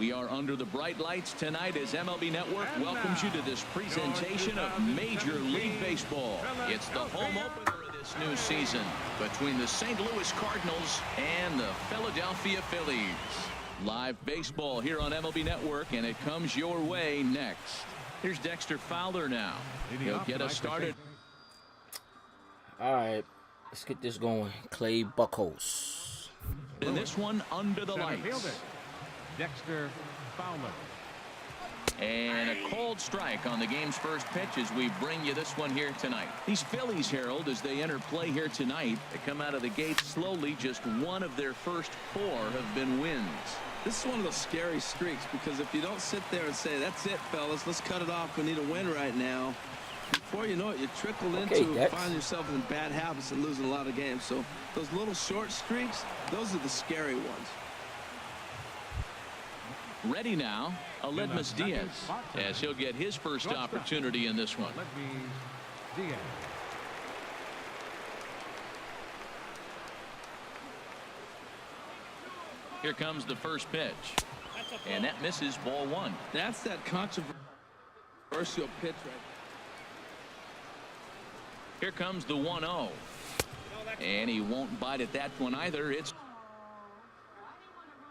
We are under the bright lights tonight as MLB Network welcomes you to this presentation of Major League Baseball. It's the home opener of this new season between the St. Louis Cardinals and the Philadelphia Phillies. Live baseball here on MLB Network, and it comes your way next. Here's Dexter Fowler now. He'll get us started. All right, let's get this going. Clay Buchholz. In this one, under the lights. Dexter Fowler. And a cold strike on the game's first pitch as we bring you this one here tonight. These Phillies, Harold, as they enter play here tonight, they come out of the gate slowly. Just one of their first four have been wins. This is one of those scary streaks, because if you don't sit there and say, that's it, fellas, let's cut it off, we need a win right now, before you know it, you trickle into find yourself in bad habits and losing a lot of games. So those little short streaks, those are the scary ones. Ready now, Aledmys Diaz, as he'll get his first opportunity in this one. Diaz. Here comes the first pitch, and that misses, ball one. That's that controversial pitch right there. Here comes the 1-0, and he won't bite at that one either. It's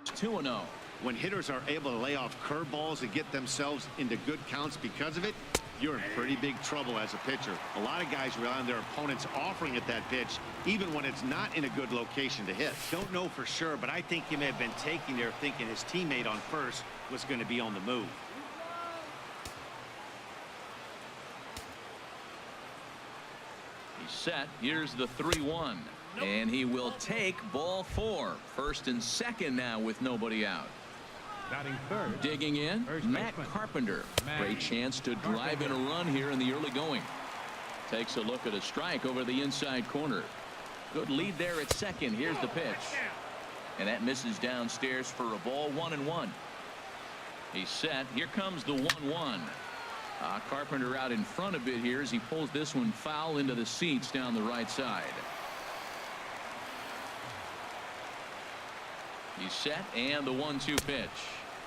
2-0. When hitters are able to lay off curveballs and get themselves into good counts because of it, you're in pretty big trouble as a pitcher. A lot of guys rely on their opponents offering at that pitch, even when it's not in a good location to hit. Don't know for sure, but I think he may have been taking there thinking his teammate on first was going to be on the move. He's set. Here's the 3-1. And he will take ball four. First and second now with nobody out. Batting third. Digging in, Matt Carpenter. Great chance to drive in a run here in the early going. Takes a look at a strike over the inside corner. Good lead there at second. Here's the pitch. And that misses downstairs for a ball, 1-1. He's set. Here comes the 1-1. Carpenter out in front a bit here as he pulls this one foul into the seats down the right side. He's set, and the 1-2 pitch.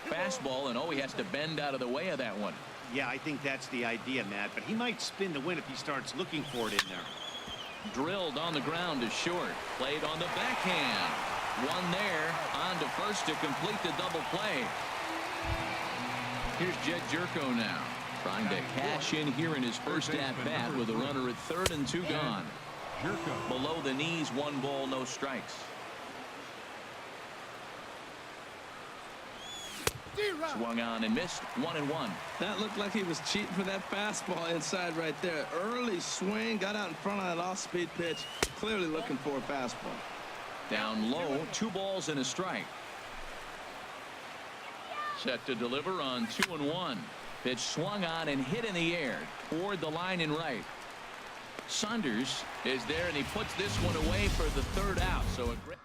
Fastball, and he has to bend out of the way of that one. Yeah, I think that's the idea, Matt, but he might spin the win if he starts looking for it in there. Drilled on the ground to short. Played on the backhand. One there, on to first to complete the double play. Here's Jed Jerko now, trying to cash in here in his first at-bat with a runner at third and two gone. Below the knees, 1 ball, no strikes. Swung on and missed, 1-1. That looked like he was cheating for that fastball inside right there. Early swing, got out in front of that off-speed pitch. Clearly looking for a fastball. Down low, 2 balls and a strike. Set to deliver on 2-1. Pitch swung on and hit in the air toward the line and right. Saunders is there, and he puts this one away for the third out. So a great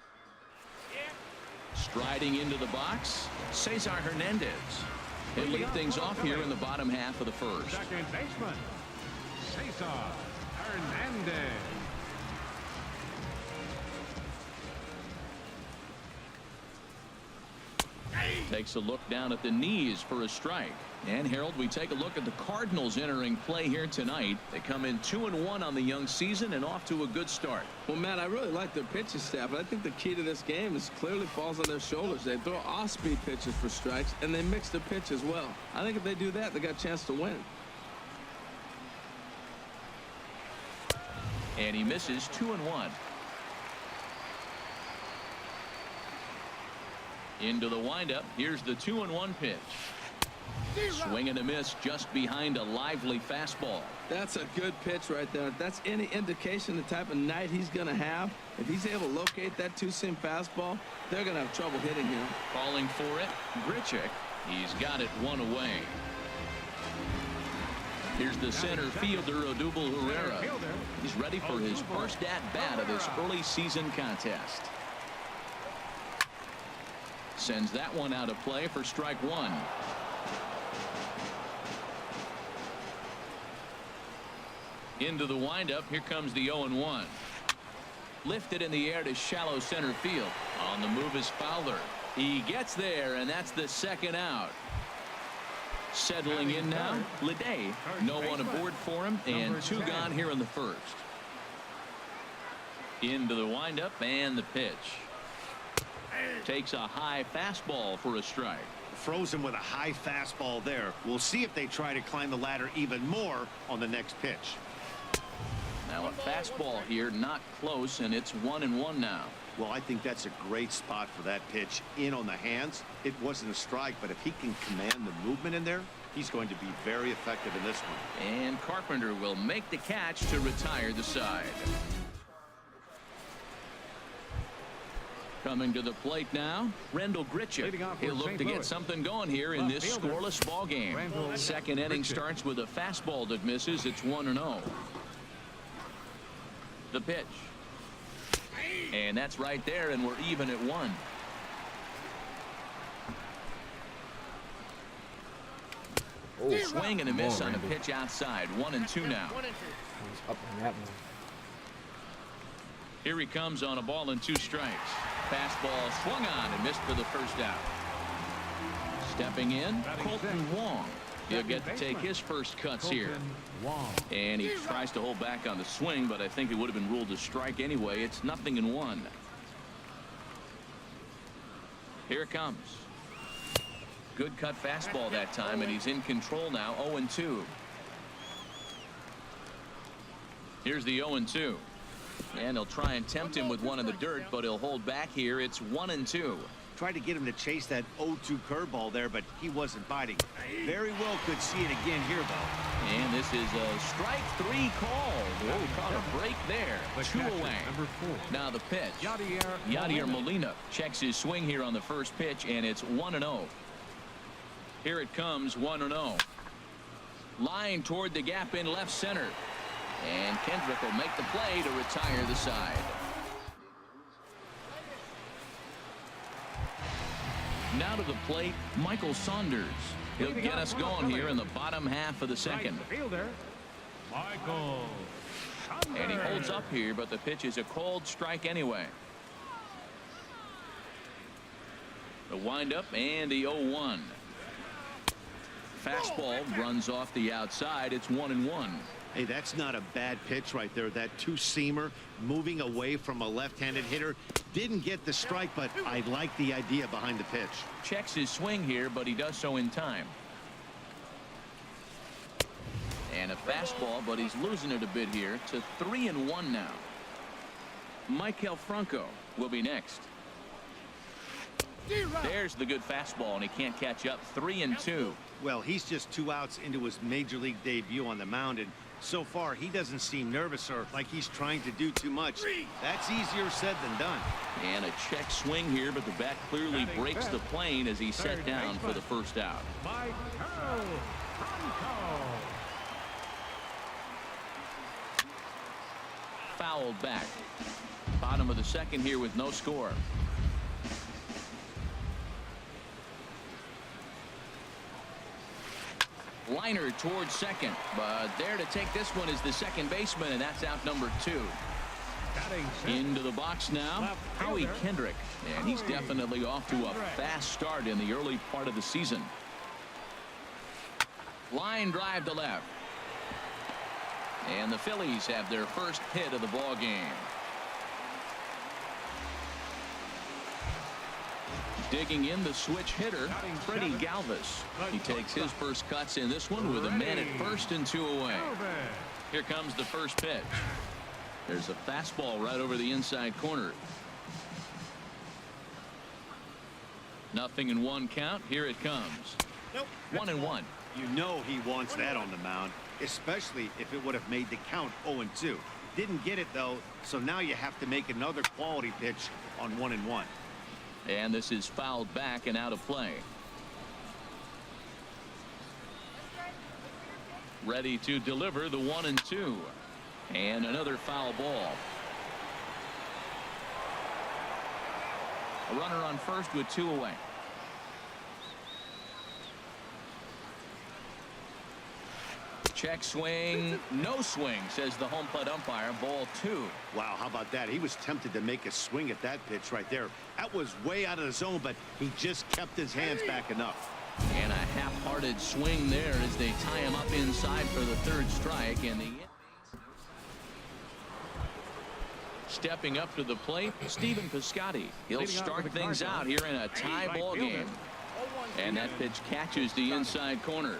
striding into the box, Cesar Hernandez. He'll lead things off here in the bottom half of the first. Second baseman, Cesar Hernandez. Takes a look down at the knees for a strike. And Harold, we take a look at the Cardinals entering play here tonight. They come in 2-1 on the young season and off to a good start. Well, Matt, I really like their pitching staff, but I think the key to this game is clearly falls on their shoulders. They throw off-speed pitches for strikes, and they mix the pitch as well. I think if they do that, they got a chance to win. And he misses, 2-1. Into the windup. Here's the 2-1 pitch. Swing and a miss just behind a lively fastball. That's a good pitch right there. If that's any indication the type of night he's going to have, if he's able to locate that two-seam fastball, they're going to have trouble hitting him. Calling for it, Grichuk. He's got it one away. Here's the center fielder, Odubel Herrera. He's ready for his first at-bat of this early season contest. Sends that one out of play for strike one. Into the windup. Here comes the 0-1. Lifted in the air to shallow center field. On the move is Fowler. He gets there, and that's the second out. Settling in now, Leday. No one aboard for him, and 2 gone here in the first. Into the windup and the pitch. Takes a high fastball for a strike. Froze him with a high fastball there. We'll see if they try to climb the ladder even more on the next pitch. Now a fastball here, not close, and it's 1-1 now. Well, I think that's a great spot for that pitch in on the hands. It wasn't a strike, but if he can command the movement in there, he's going to be very effective in this one. And Carpenter will make the catch to retire the side. Coming to the plate now, Rendell Gritchick. He'll look to get something going here in this scoreless ball game. Second inning starts with a fastball that misses. It's 1-0. The pitch. And that's right there, and we're even at 1. Oh, swing and a miss on a pitch outside. 1-2 now. He's up on that one. Here he comes on a ball and 2 strikes. Fastball swung on and missed for the first out. Stepping in, Colton Wong. He'll get to take his first cuts here. And he tries to hold back on the swing, but I think it would have been ruled a strike anyway. It's 0-1. Here it comes. Good cut fastball that time, and he's in control now. 0-2. Here's the 0-2. And they'll try and tempt him with one in the dirt, but he'll hold back here. It's 1-2. Tried to get him to chase that 0-2 curveball there, but he wasn't biting. Very well could see it again here, though. And this is a strike 3 call. Oh, caught a break there. 2 away. Now the pitch. Yadier Molina checks his swing here on the first pitch, and it's 1-0. Here it comes, 1-0. Line toward the gap in left center. And Kendrick will make the play to retire the side. Now to the plate, Michael Saunders. He'll get us going here in the bottom half of the second. And he holds up here, but the pitch is a cold strike anyway. The windup and the 0-1. Fastball runs off the outside. It's 1-1. Hey, that's not a bad pitch right there. That 2-seamer moving away from a left-handed hitter. Didn't get the strike, but I like the idea behind the pitch. Checks his swing here, but he does so in time. And a fastball, but he's losing it a bit here to 3-1 now. Maikel Franco will be next. There's the good fastball, and he can't catch up. 3-2. Well, he's just 2 outs into his major league debut on the mound, and so far he doesn't seem nervous or like he's trying to do too much. That's easier said than done. And a check swing here, but the bat clearly breaks the plane as he's set down for the first out. Fouled back. Bottom of the second here with no score. Liner towards second, but there to take this one is the second baseman, and that's out number 2. Into the box now, Howie Kendrick, and he's definitely off to a fast start in the early part of the season. Line drive to left. And the Phillies have their first hit of the ball game. Digging in the switch hitter, Freddie Galvis. He takes his first cuts in this one with a man at first and 2 away. Here comes the first pitch. There's a fastball right over the inside corner. 0-1 count. Here it comes. 1-1. You know he wants that on the mound, especially if it would have made the count 0-2. Didn't get it, though, so now you have to make another quality pitch on 1-1. And this is fouled back and out of play. Ready to deliver the 1-2. And another foul ball. A runner on first with 2 away. Check swing. No swing, says the home plate umpire. Ball 2. Wow, how about that? He was tempted to make a swing at that pitch right there. That was way out of the zone, but he just kept his hands back enough. And a half-hearted swing there as they tie him up inside for the 3rd strike. And the stepping up to the plate, Stephen Piscotty. He'll start things out here in a tie ball game. And that pitch catches the inside corner.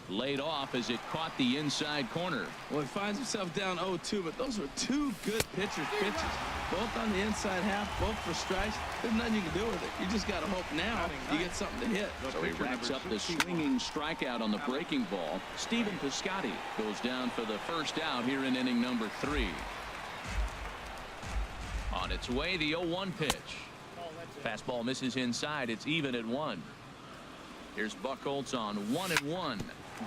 Laid off as it caught the inside corner. Well, he finds himself down 0-2, but those were 2 good pitches. Both on the inside half, both for strikes. There's nothing you can do with it. You just got to hope now you get something to hit. So he wraps up the swinging strikeout on the breaking ball. Stephen Piscotty goes down for the 1st out here in inning number 3. On its way, the 0-1 pitch. Fastball misses inside. It's even at 1. Here's Buchholz on 1-1.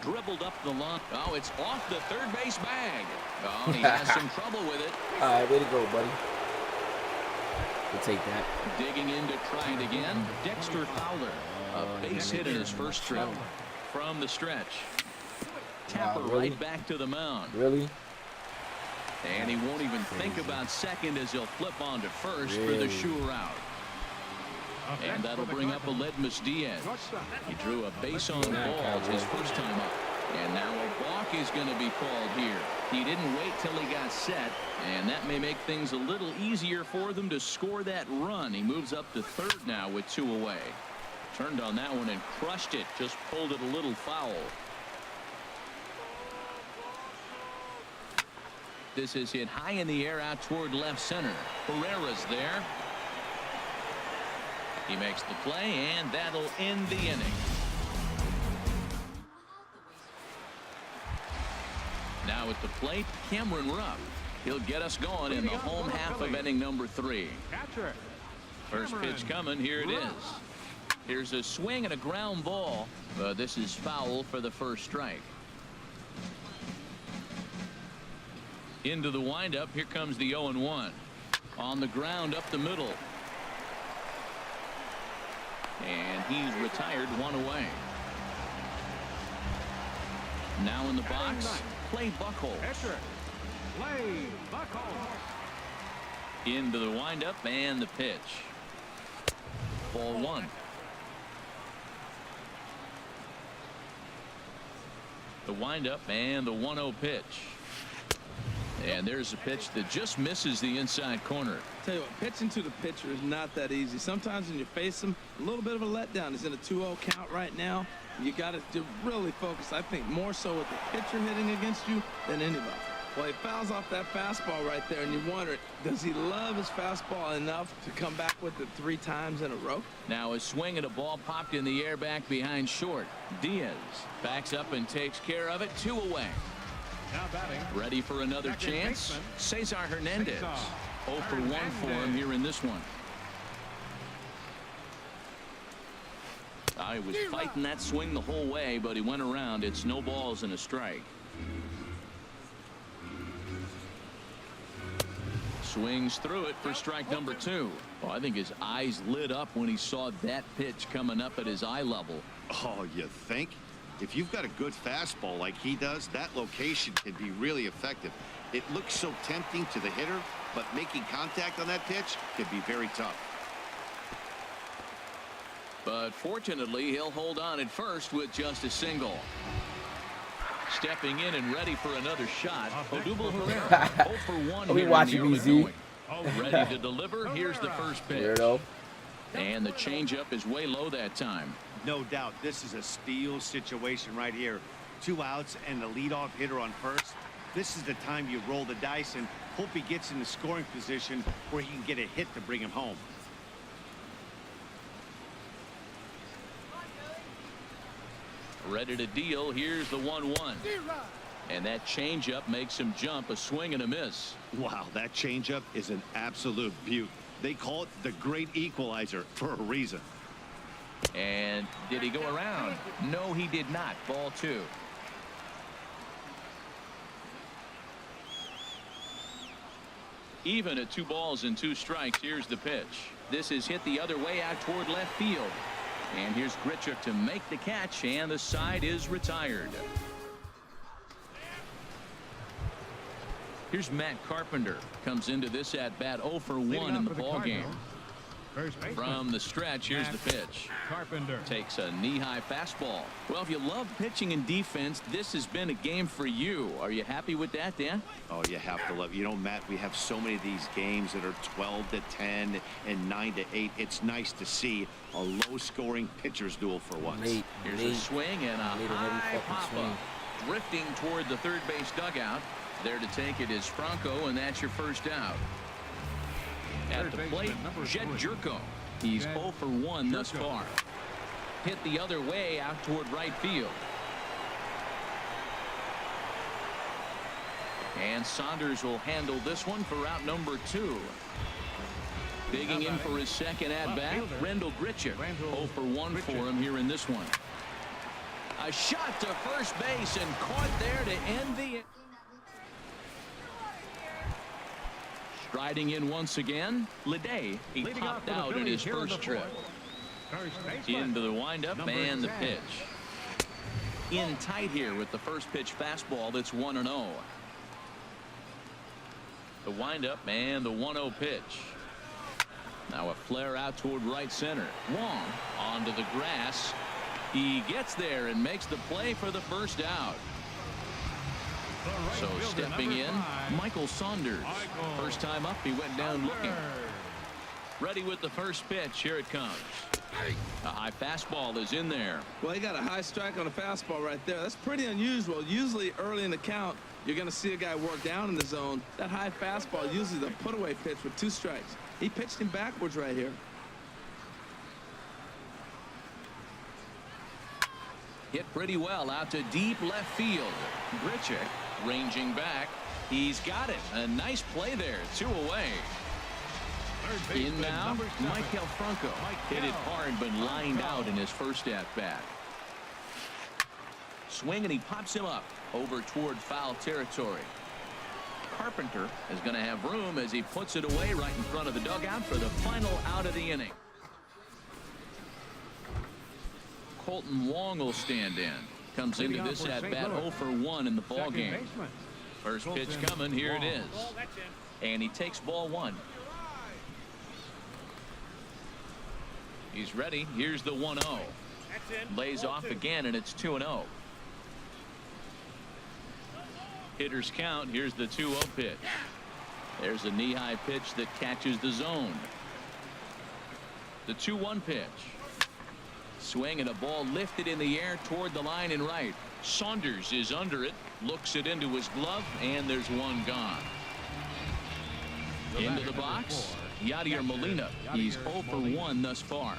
Dribbled up the line. Oh, it's off the 3rd base bag. Oh, he has some trouble with it. All right, way to go, buddy. We'll take that. Digging in to try it again. Dexter Fowler. A base hit in his first trip. From the stretch. Tapper really? right back to the mound. Really? And he won't even think about second as he'll flip on to first for the sure out. And that'll bring up Aledmus Diaz. He drew a base on balls his first time up. And now a walk is going to be called here. He didn't wait till he got set, and that may make things a little easier for them to score that run. He moves up to 3rd now with 2 away. Turned on that one and crushed it. Just pulled it a little foul. This is hit high in the air out toward left center. Herrera's there. He makes the play, and that'll end the inning. Now at the plate, Cameron Rupp. He'll get us going in the home half of inning number 3. First pitch coming. Here it is. Here's a swing and a ground ball. This is foul for the 1st strike. Into the windup. Here comes the 0-1. On the ground up the middle. And he's retired 1 away. Now in the box, Clay Buchholz. Into the windup and the pitch. Ball 1. The windup and the 1-0 pitch. And there's a pitch that just misses the inside corner. Tell you what, pitching to the pitcher is not that easy. Sometimes when you face him, a little bit of a letdown. He's in a 2-0 count right now. You got to really focus, I think, more so with the pitcher hitting against you than anybody. Well, he fouls off that fastball right there, and you wonder, does he love his fastball enough to come back with it 3 times in a row? Now a swing and a ball popped in the air back behind short. Diaz backs up and takes care of it. 2 away. Ready for another chance. Cesar Hernandez. 0 for 1 for him here in this one. He was fighting that swing the whole way, but he went around. It's no balls and a strike. Swings through it for strike number 2. Oh, I think his eyes lit up when he saw that pitch coming up at his eye level. Oh, you think? If you've got a good fastball like he does, that location can be really effective. It looks so tempting to the hitter, but making contact on that pitch could be very tough. But fortunately, he'll hold on at first with just a single. Stepping in and ready for another shot, Odubel Herrera. 0 for 1 here in the early going. Ready to deliver. Here's the first pitch. Weirdo. And the changeup is way low that time. No doubt, this is a steal situation right here. 2 outs and the leadoff hitter on first. This is the time you roll the dice and hope he gets in the scoring position where he can get a hit to bring him home. Ready to deal. Here's the 1-1. And that changeup makes him jump. A swing and a miss. Wow, that changeup is an absolute beaut. They call it the great equalizer for a reason. And did he go around? No, he did not. Ball 2. Even at 2 balls and 2 strikes. Here's the pitch. This is hit the other way out toward left field. And here's Grichuk to make the catch, and the side is retired. Here's Matt Carpenter. Comes into this at bat 0 for 1 in the ball game. From the stretch, here's the pitch. Carpenter Takes a knee-high fastball. Well, if you love pitching and defense, this has been a game for you. Are you happy with that, Dan? Oh, you have to love. You know, Matt, we have so many of these games that are 12-10 and 9-8. It's nice to see a low-scoring pitcher's duel for once. Here's a swing and a high pop-up. Drifting toward the third base dugout. There to take it is Franco, and that's your first out. At the plate, Jed Jerko. He's 0 for 1 thus far. Hit the other way out toward right field. And Saunders will handle this one for out number 2. Digging in for his second at-bat, Rendell Grichuk. 0 for 1 for him here in this one. A shot to first base and caught there to end the... Striding in once again, Leday. He popped out in his first trip. Into the windup and the pitch. In tight here with the first pitch fastball. That's 1-0. The windup and the 1-0 pitch. Now a flare out toward right center. Wong onto the grass. He gets there and makes the play for the first out. So stepping in, Michael Saunders. First time up, he went down looking. Ready with the first pitch. Here it comes. A high fastball is in there. Well, he got a high strike on a fastball right there. That's pretty unusual. Usually early in the count, you're going to see a guy work down in the zone. That high fastball usually the put-away pitch with 2 strikes. He pitched him backwards right here. Hit pretty well out to deep left field. Grichuk ranging back. He's got it. A nice play there. 2 away. In now, Michael Franco. Hit it hard but lined out in his first at-bat. Swing and he pops him up over toward foul territory. Carpenter is going to have room as he puts it away right in front of the dugout for the final out of the inning. Colton Wong will stand in. Comes into this at-bat 0 for 1 in the ball game. First pitch coming. Here it is. And he takes ball 1. He's ready. Here's the 1-0. Lays off again, and it's 2-0. Hitters count. Here's the 2-0 pitch. There's a knee-high pitch that catches the zone. The 2-1 pitch. Swing and a ball lifted in the air toward the line and right. Saunders is under it, looks it into his glove, and there's one gone. Into the box, Yadier Molina. He's 0 for 1 thus far.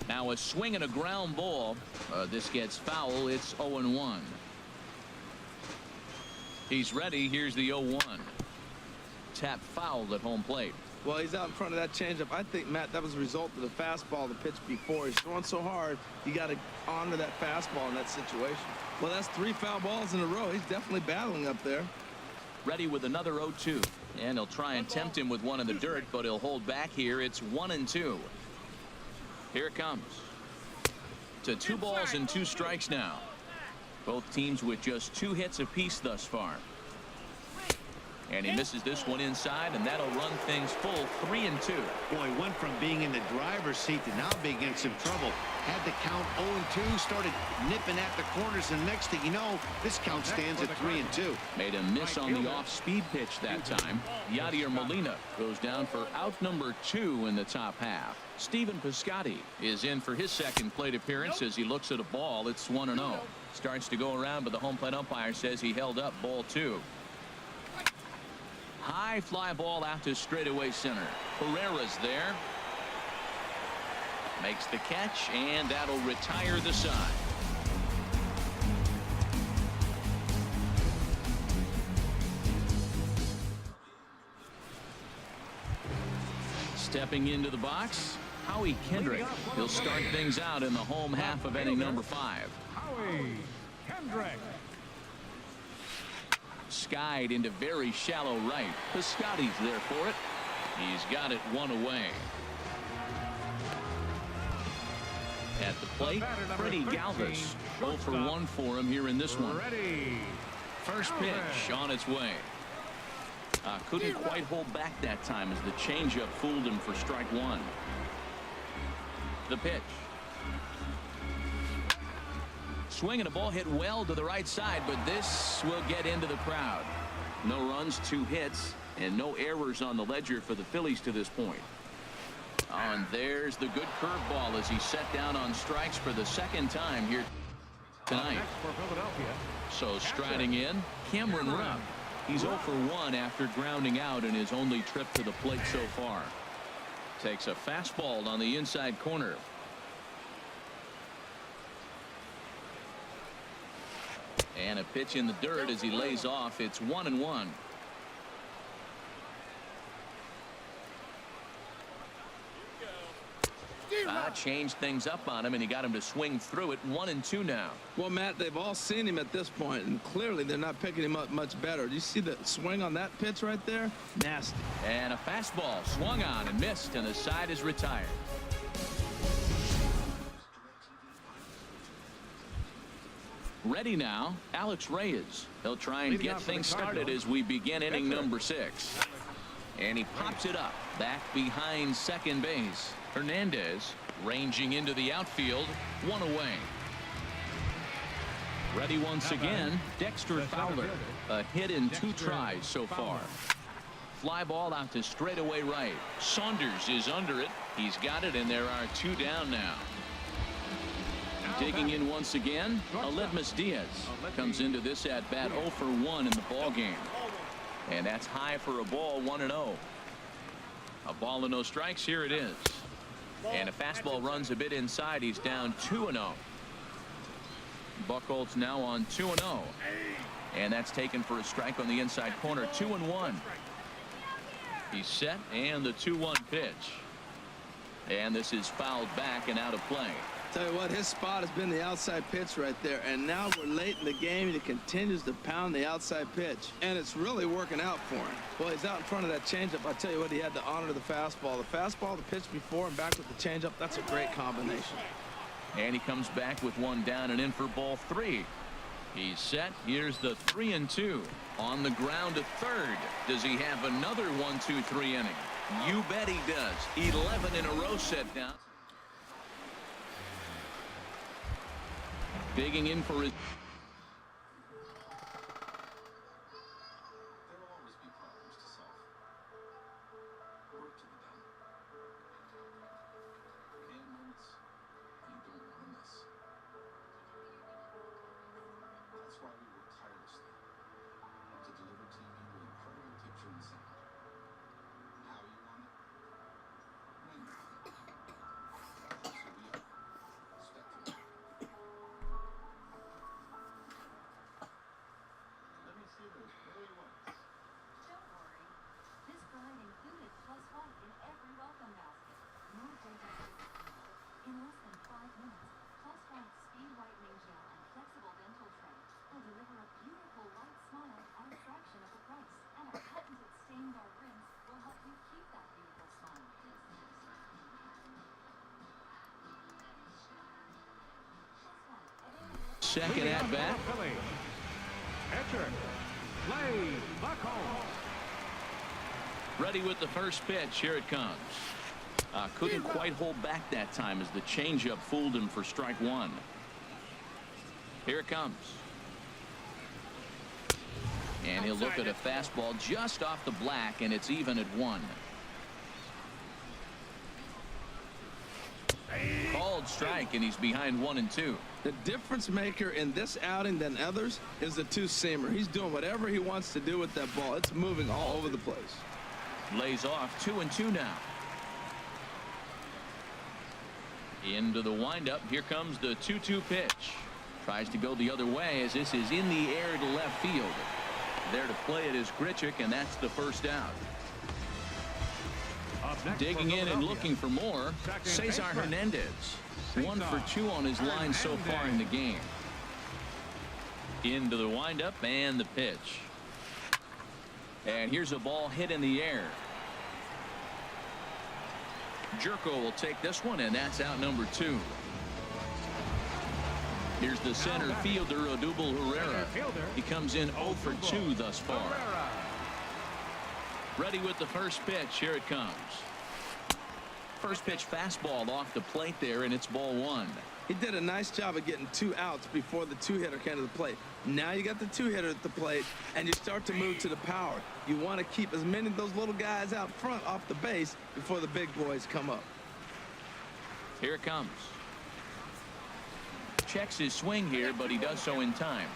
Now a swing and a ground ball. This gets foul. It's 0-1. He's ready. Here's the 0-1. Tap fouled at home plate. Well, he's out in front of that changeup. I think, Matt, that was a result of the fastball the pitch before. He's throwing so hard, you got to honor that fastball in that situation. Well, that's 3 foul balls in a row. He's definitely battling up there. Ready with another 0-2. And he'll try and tempt him with one in the dirt, but he'll hold back here. It's 1-2. Here it comes. To 2 balls and 2 strikes now. Both teams with just 2 hits apiece thus far. And he misses this one inside, and that'll run things full 3-2. Boy, went from being in the driver's seat to now being in some trouble. Had the count 0-2, started nipping at the corners, and next thing you know, this count stands at 3-2. Made a miss on the off-speed pitch that time. Yadier Molina goes down for out number 2 in the top half. Stephen Piscotty is in for his second plate appearance as he looks at a ball. It's 1-0. Starts to go around, but the home plate umpire says he held up ball 2. High fly ball out to straightaway center. Pereira's there. Makes the catch, and that'll retire the side. Stepping into the box, Howie Kendrick. He'll start things out in the home half of inning number 5. Howie Kendrick. skied into very shallow right. Piscotty's there for it. He's got it one away. At the plate, Freddie Galvis. 0 for 1 for him here in this one. First pitch on its way. Couldn't quite hold back that time as the changeup fooled him for strike one. The pitch. Swinging a ball hit well to the right side, but this will get into the crowd. No runs, 2 hits, and no errors on the ledger for the Phillies to this point. Oh, and there's the good curveball as he set down on strikes for the second time here tonight. So striding in, Cameron Rupp. He's 0 for 1 after grounding out in his only trip to the plate so far. Takes a fastball on the inside corner. And a pitch in the dirt as he lays off. It's 1-1. Changed things up on him, and he got him to swing through it. 1-2 now. Well, Matt, they've all seen him at this point, and clearly they're not picking him up much better. Do you see the swing on that pitch right there? Nasty. And a fastball swung on and missed, and the side is retired. Ready now, Alex Reyes. He'll try and get things started as we begin inning number 6. And he pops it up back behind second base. Hernandez ranging into the outfield, 1 away. Ready once again, Dexter Fowler. A hit in 2 tries so far. Fly ball out to straightaway right. Saunders is under it. He's got it, and there are 2 down now. Digging in once again, Aledmus Diaz comes into this at bat 0 for 1 in the ball game. And that's high for a ball, 1-0. A ball and no strikes. Here it is. And a fastball runs a bit inside. He's down 2-0. Buchholz now on 2-0. And that's taken for a strike on the inside corner. 2-1. He's set, and the 2-1 pitch. And this is fouled back and out of play. Tell you what, his spot has been the outside pitch right there, and now we're late in the game and he continues to pound the outside pitch, and it's really working out for him. Well, he's out in front of that changeup. I tell you what, he had to honor the fastball. The fastball, the pitch before, and back with the changeup. That's a great combination. And he comes back with 1 down and in for ball 3. He's set. Here's the 3-2 on the ground to third. Does he have another 1-2-3 inning? You bet he does. 11 in a row set down. Digging in for his. Second at bat. Ready with the first pitch. Here it comes. Couldn't quite hold back that time as the changeup fooled him for strike 1. Here it comes. And he'll look at a fastball just off the black, and it's even at 1. Called strike, and he's behind 1-2. The difference maker in this outing than others is the 2-seamer. He's doing whatever he wants to do with that ball. It's moving all over the place. Lays off 2-2 now. Into the windup. Here comes the 2-2 pitch. Tries to go the other way as this is in the air to left field. There to play it is Grichuk, and that's the first out. Digging in and looking for more, Cesar Hernandez. 1 for 2 on his line so far in the game. Into the windup and the pitch. And here's a ball hit in the air. Jerko will take this one, and that's out number 2. Here's the center fielder, Odubel Herrera. He comes in 0 for 2 thus far. Ready with the first pitch. Here it comes. First pitch fastball off the plate there, and it's ball 1. He did a nice job of getting 2 outs before the 2-hitter came to the plate. Now you got the 2-hitter at the plate, and you start to move to the power. You want to keep as many of those little guys out front off the base before the big boys come up. Here it comes. Checks his swing here, but he does so in time.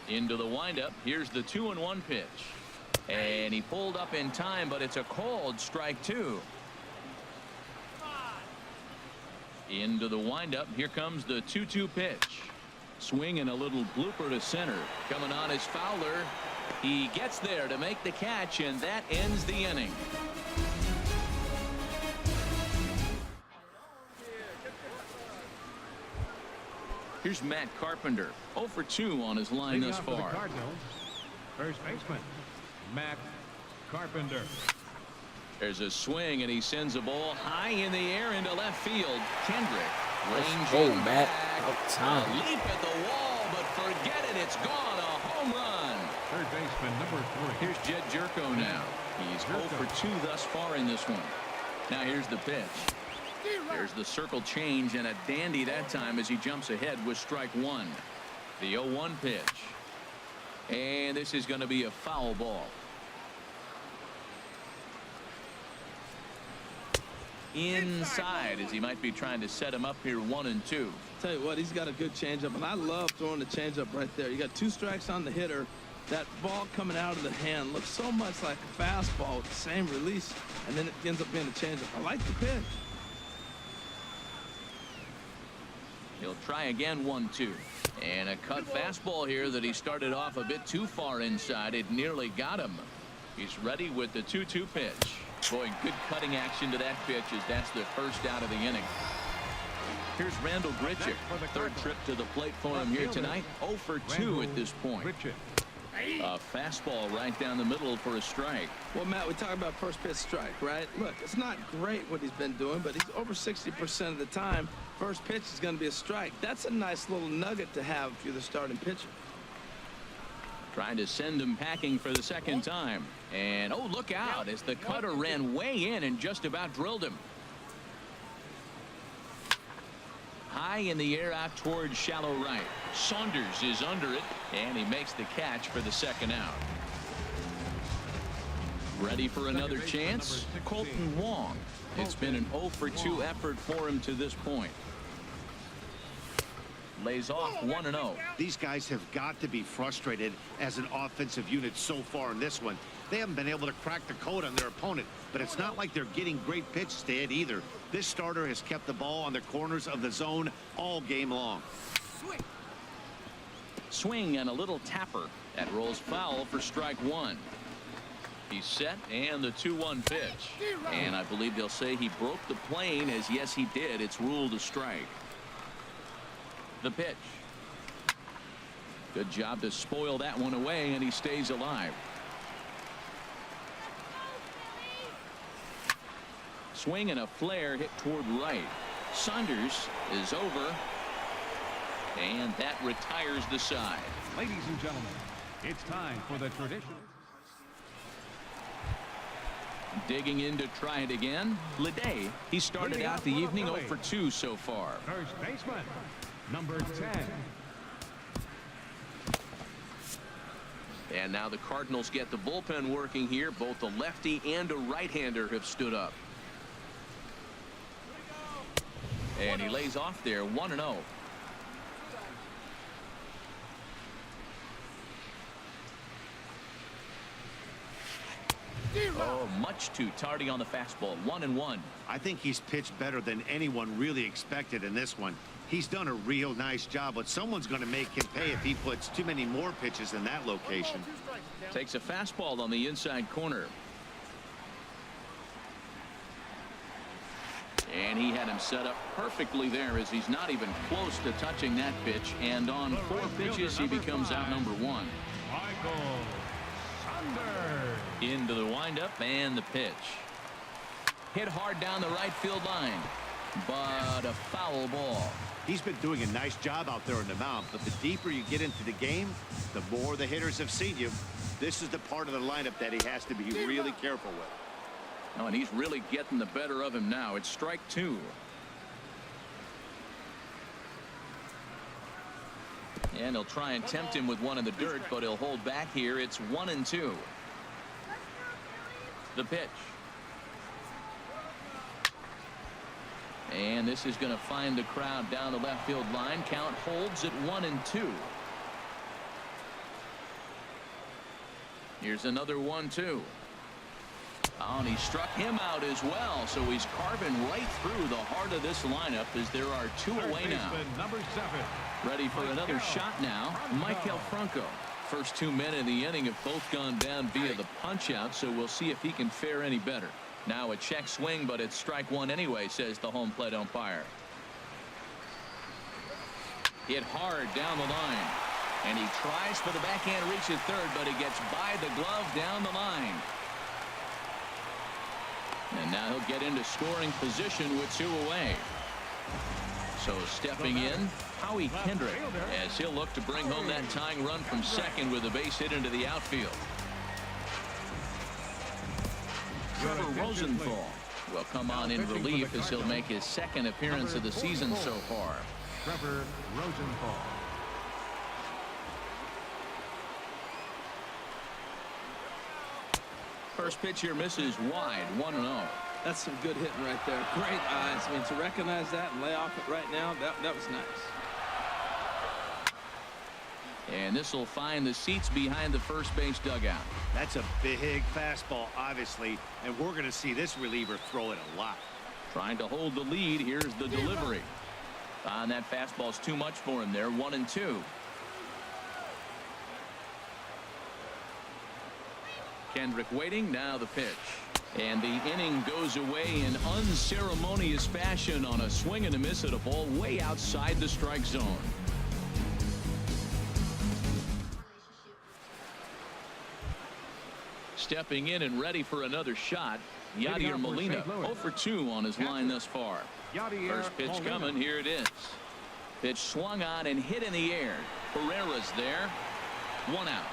Into the windup. Here's the 2-1 pitch. And he pulled up in time, but it's a called strike 2. Into the windup. Here comes the 2-2 pitch. Swing and a little blooper to center. Coming on is Fowler. He gets there to make the catch, and that ends the inning. Here's Matt Carpenter. 0 for 2 on his line thus far. The Cardinals, first baseman, Matt Carpenter. There's a swing, and he sends a ball high in the air into left field. Kendrick Oh, ranging Matt. back. Out time. A leap at the wall, but forget it. It's gone. A home run. Third baseman, number 3. Here's Jed Jerko now. He's 0 for 2 thus far in this one. Now here's the pitch. There's the circle change, and a dandy that time as he jumps ahead with strike 1. The 0-1 pitch. And this is going to be a foul ball. Inside, as he might be trying to set him up here 1-2. Tell you what, he's got a good changeup, and I love throwing the changeup right there. You got 2 strikes on the hitter. That ball coming out of the hand looks so much like a fastball with the same release, and then it ends up being a changeup. I like the pitch. He'll try again 1-2. And a cut fastball here that he started off a bit too far inside. It nearly got him. He's ready with the 2-2 pitch. Boy, good cutting action to that pitch as that's the first out of the inning. Here's Randall Grichuk. Third trip to the plate for him here tonight. 0 for 2 at this point. A fastball right down the middle for a strike. Well, Matt, we talk about first pitch strike, right? Look, it's not great what he's been doing, but he's over 60% of the time. First pitch is going to be a strike. That's a nice little nugget to have if you're the starting pitcher. Trying to send him packing for the second time. And, oh, look out as the cutter ran way in and just about drilled him. High in the air out towards shallow right. Saunders is under it, and he makes the catch for the second out. Ready for another chance? Colton Wong. It's been an 0 for 2 effort for him to this point. Lays off 1-0. These guys have got to be frustrated as an offensive unit so far in this one. They haven't been able to crack the code on their opponent, but it's not like they're getting great pitches to hit either. This starter has kept the ball on the corners of the zone all game long. Swing and a little tapper. That rolls foul for strike 1. He's set, and the 2-1 pitch. And I believe they'll say he broke the plane, as yes he did. It's ruled a strike. The pitch. Good job to spoil that one away, and he stays alive. Swing and a flare hit toward right. Saunders is over, and that retires the side. Ladies and gentlemen, it's time for the traditional. Digging in to try it again. Leday. He started out the evening 0 for 2 so far. First baseman, number 10. And now the Cardinals get the bullpen working here. Both a lefty and a right-hander have stood up. And he lays off there 1-0. Oh, much too tardy on the fastball. 1-1. I think he's pitched better than anyone really expected in this one. He's done a real nice job, but someone's going to make him pay if he puts too many more pitches in that location. Takes a fastball on the inside corner. And he had him set up perfectly there as he's not even close to touching that pitch. And on 4 pitches, he becomes out number 1. Into the windup and the pitch. Hit hard down the right field line, but a foul ball. He's been doing a nice job out there on the mound, but the deeper you get into the game, the more the hitters have seen you. This is the part of the lineup that he has to be really careful with. Oh, and he's really getting the better of him now. It's strike 2. And he'll try and tempt him with one in the dirt, but he'll hold back here. It's 1-2. The pitch. And this is going to find the crowd down the left field line. Count holds at 1-2. Here's another 1-2. Oh, and he struck him out as well. So he's carving right through the heart of this lineup as there are 2 away now. Number 7. Ready for another shot now. Michael Franco. First 2 men in the inning have both gone down via the punch out, so we'll see if he can fare any better. Now a check swing, but it's strike 1 anyway, says the home plate umpire. Hit hard down the line. And he tries for the backhand reach at third, but he gets by the glove down the line. And now he'll get into scoring position with 2 away. So stepping in, Howie Kendrick, as he'll look to bring home that tying run from second with a base hit into the outfield. Trevor Rosenthal will come on in relief as he'll make his 2nd appearance of the season so far. Trevor Rosenthal. First pitch here misses wide, 1-0. That's some good hitting right there. Great eyes. I mean, to recognize that and lay off it right now, that was nice. And this will find the seats behind the first base dugout. That's a big fastball, obviously, and we're going to see this reliever throw it a lot. Trying to hold the lead. Here's the delivery. And that fastball's too much for him there. 1-2. Kendrick waiting. Now the pitch. And the inning goes away in unceremonious fashion on a swing and a miss at a ball way outside the strike zone. Stepping in and ready for another shot, Yadier Molina 0 for 2 on his line thus far. First pitch coming. Here it is. Pitch swung on and hit in the air. Pereira's there. 1 out.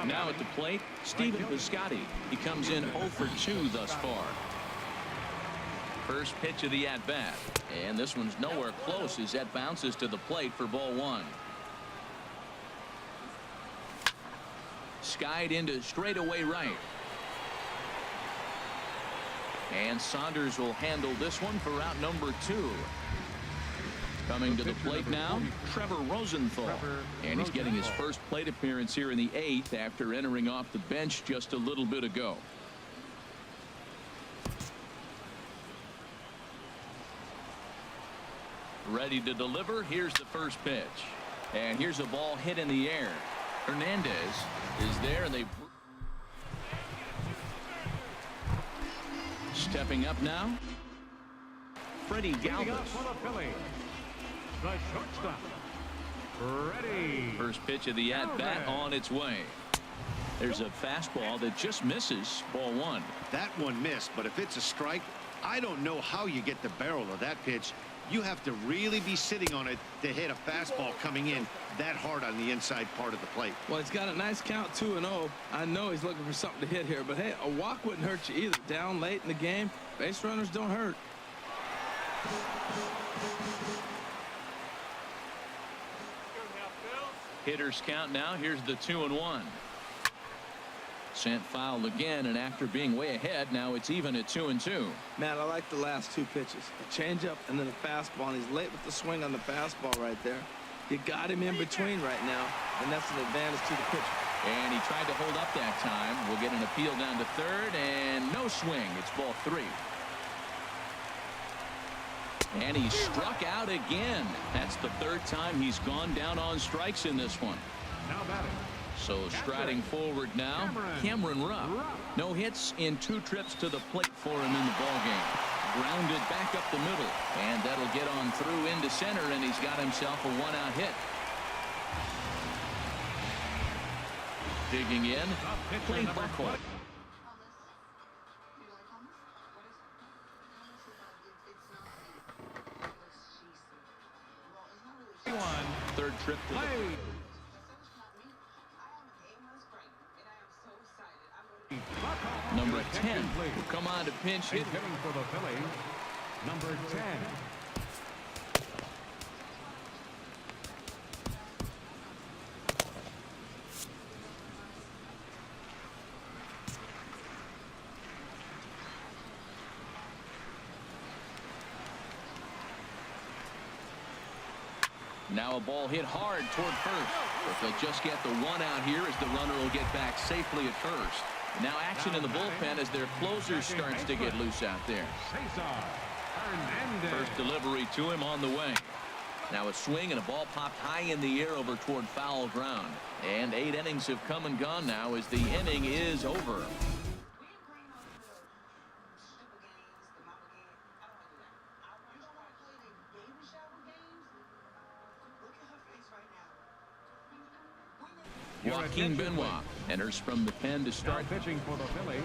Now at the plate, Stephen Piscotty. He comes in 0 for 2 thus far. First pitch of the at-bat. And this one's nowhere close as that bounces to the plate for ball 1. Skied into straightaway right. And Saunders will handle this one for out number 2. Coming to the plate now, Trevor Rosenthal. And he's getting his first plate appearance here in the 8th after entering off the bench just a little bit ago. Ready to deliver. Here's the first pitch. And here's a ball hit in the air. Hernandez is there, and they stepping up now. Freddie Galvis. The shortstop, Freddie. First pitch of the at-bat on its way. There's a fastball that just misses ball 1. That one missed, but if it's a strike, I don't know how you get the barrel of that pitch. You have to really be sitting on it to hit a fastball coming in that hard on the inside part of the plate. Well, he's got a nice count, 2-0. I know he's looking for something to hit here, but hey, a walk wouldn't hurt you either. Down late in the game, base runners don't hurt. Hitters count now. Here's the 2-1. Sent foul again, and after being way ahead, now it's even at 2-2. Man, I like the last 2 pitches. A changeup and then a fastball, and he's late with the swing on the fastball right there. You got him in between right now, and that's an advantage to the pitcher. And he tried to hold up that time. We'll get an appeal down to third, and no swing. It's ball 3. And he struck out again. That's the 3rd time he's gone down on strikes in this one. Now batting, So striding forward now, Cameron Rupp. No hits in 2 trips to the plate for him in the ballgame. Grounded back up the middle, and that'll get on through into center, and he's got himself a 1-out hit. Digging in, Clay Buchholz. Third trip to the plate. Number 10 will come on to pinch hit. Hitting for the Phillies, number 10. Now a ball hit hard toward first. If they'll just get the 1-out here as the runner will get back safely at first. Now action in the bullpen as their closer starts to get loose out there. First delivery to him on the way. Now a swing and a ball popped high in the air over toward foul ground. And 8 innings have come and gone now as the inning is over. Joaquin Benoit enters from the pen to start. Pitching for the Phillies,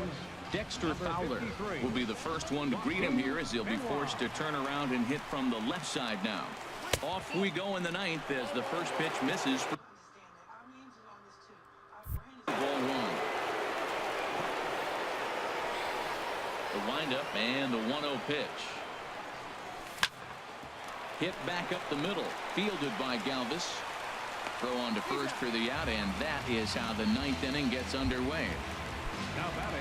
Dexter Fowler will be the first one to greet him here as he'll be forced to turn around and hit from the left side now. Off we go in the 9th as the first pitch misses. Ball 1. The windup and the 1-0 pitch. Hit back up the middle, fielded by Galvis. Throw on to first for the out, and that is how the 9th inning gets underway.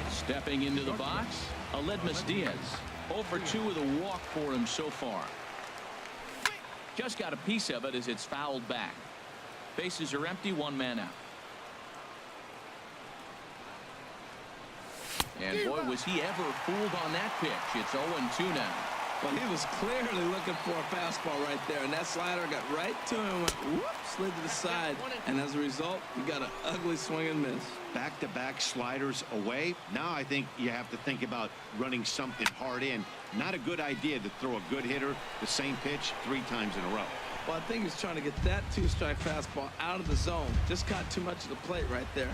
Stepping into the box, Aledmus Diaz. 0 for 2 with a walk for him so far. Just got a piece of it as it's fouled back. Bases are empty, 1 man out. And boy, was he ever fooled on that pitch. It's 0-2 now. Well, he was clearly looking for a fastball right there, and that slider got right to him, went whoop, slid to the side, and as a result, you got an ugly swing and miss. Back-to-back sliders away. Now I think you have to think about running something hard in. Not a good idea to throw a good hitter the same pitch 3 times in a row. Well, I think he's trying to get that 2-strike fastball out of the zone. Just caught too much of the plate right there.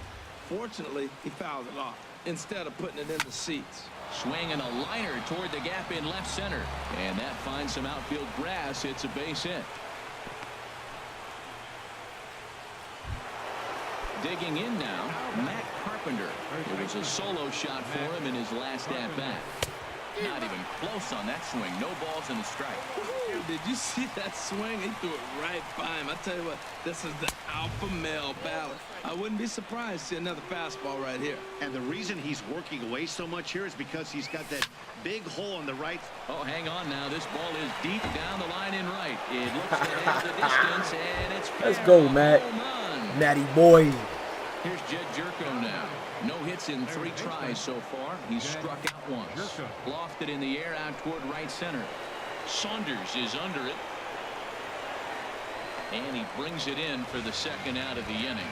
Fortunately, he fouled it off instead of putting it in the seats. Swing and a liner toward the gap in left center. And that finds some outfield grass. It's a base hit. Digging in now, Matt Carpenter. It was a solo shot for him in his last at-bat. Not even close on that swing. No balls and a strike. Did you see that swing? He threw it right by him. I tell you what, this is the alpha male battle. I wouldn't be surprised to see another fastball right here. And the reason he's working away so much here is because he's got that big hole on the right. Oh, hang on now. This ball is deep down the line in right. It looks to have the distance, and it's fair. Let's go, Matt. Matty boy. Here's Jed Jerko now. No hits in 3 tries so far. He's struck out once. Lofted in the air out toward right center. Saunders is under it. And he brings it in for the 2nd out of the inning.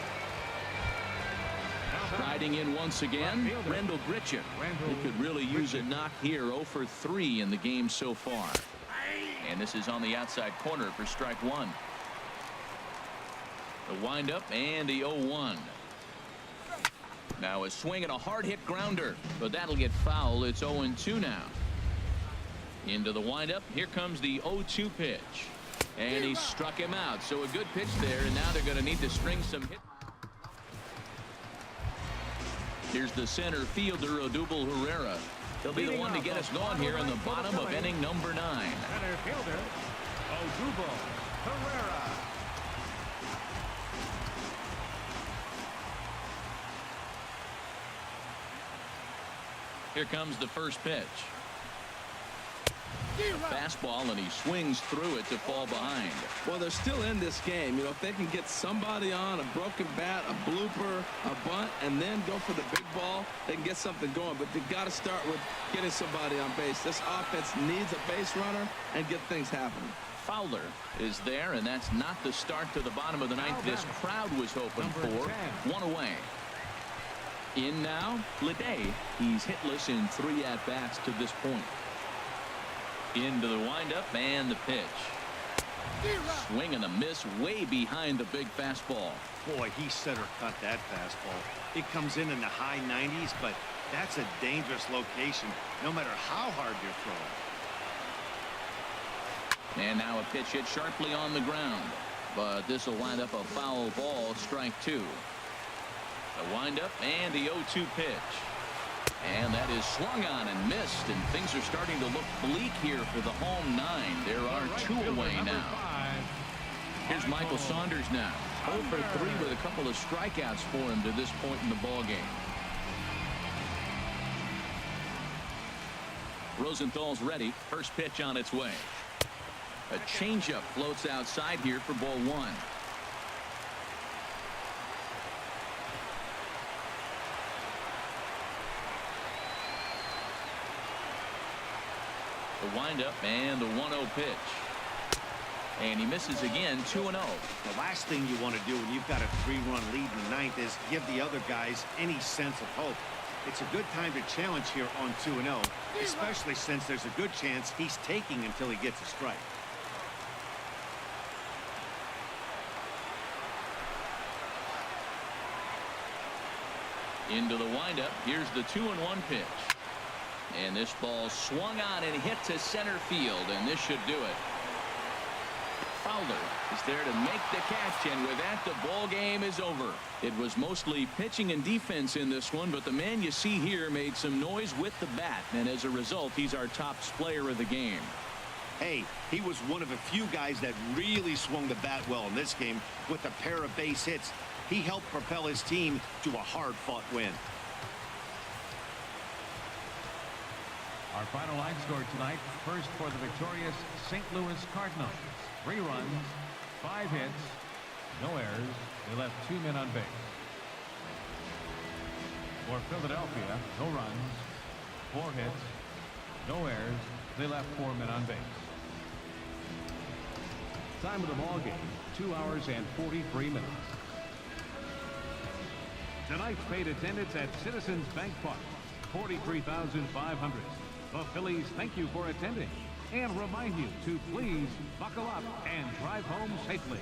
Striding in once again, Randall Grichuk. He could really use a knock here. 0 for 3 in the game so far. And this is on the outside corner for strike 1. The windup and the 0-1. Now a swing and a hard hit grounder, but that'll get foul. It's 0-2 now. Into the windup. Here comes the 0-2 pitch. And he struck him out. So a good pitch there, and now they're going to need to string some hit. Here's the center fielder, Odubel Herrera. He'll be the one to get us going here in the bottom of inning number 9. Center fielder, Odubel Herrera. Here comes the first pitch. Fastball, and he swings through it to fall behind. Well, they're still in this game. You know, if they can get somebody on, a broken bat, a blooper, a bunt, and then go for the big ball, they can get something going. But they've got to start with getting somebody on base. This offense needs a base runner and get things happening. Fowler is there, and that's not the start to the bottom of the ninth this crowd was hoping for. 1 away. In now, Leday. He's hitless in 3 at-bats to this point. Into the windup and the pitch. Swing and a miss way behind the big fastball. Boy, he center cut that fastball. It comes in the high 90s, but that's a dangerous location, no matter how hard you're throwing. And now a pitch hit sharply on the ground. But this will wind up a foul ball, strike 2. The windup and the 0-2 pitch. And that is swung on and missed, and things are starting to look bleak here for the home 9. There are 2 away now. Here's Michael Saunders now. 0 for 3 with a couple of strikeouts for him to this point in the ball game. Rosenthal's ready. First pitch on its way. A changeup floats outside here for ball 1. The windup and the 1-0 pitch. And he misses again. 2-0. The last thing you want to do when you've got a 3-run lead in the 9th is give the other guys any sense of hope. It's a good time to challenge here on 2-0, especially since there's a good chance he's taking until he gets a strike. Into the windup. Here's the 2-1 pitch. And this ball swung on and hit to center field, and this should do it. Fowler is there to make the catch, and with that, the ball game is over. It was mostly pitching and defense in this one, but the man you see here made some noise with the bat, and as a result, he's our top player of the game. Hey, he was one of a few guys that really swung the bat well in this game with a pair of base hits. He helped propel his team to a hard-fought win. Our final line score tonight. First for the victorious St. Louis Cardinals. 3 runs, 5 hits, no errors. They left 2 men on base. For Philadelphia, no runs, 4 hits, no errors. They left 4 men on base. Time of the ball game, 2 hours and 43 minutes. Tonight's paid attendance at Citizens Bank Park, 43,500. The Phillies thank you for attending and remind you to please buckle up and drive home safely.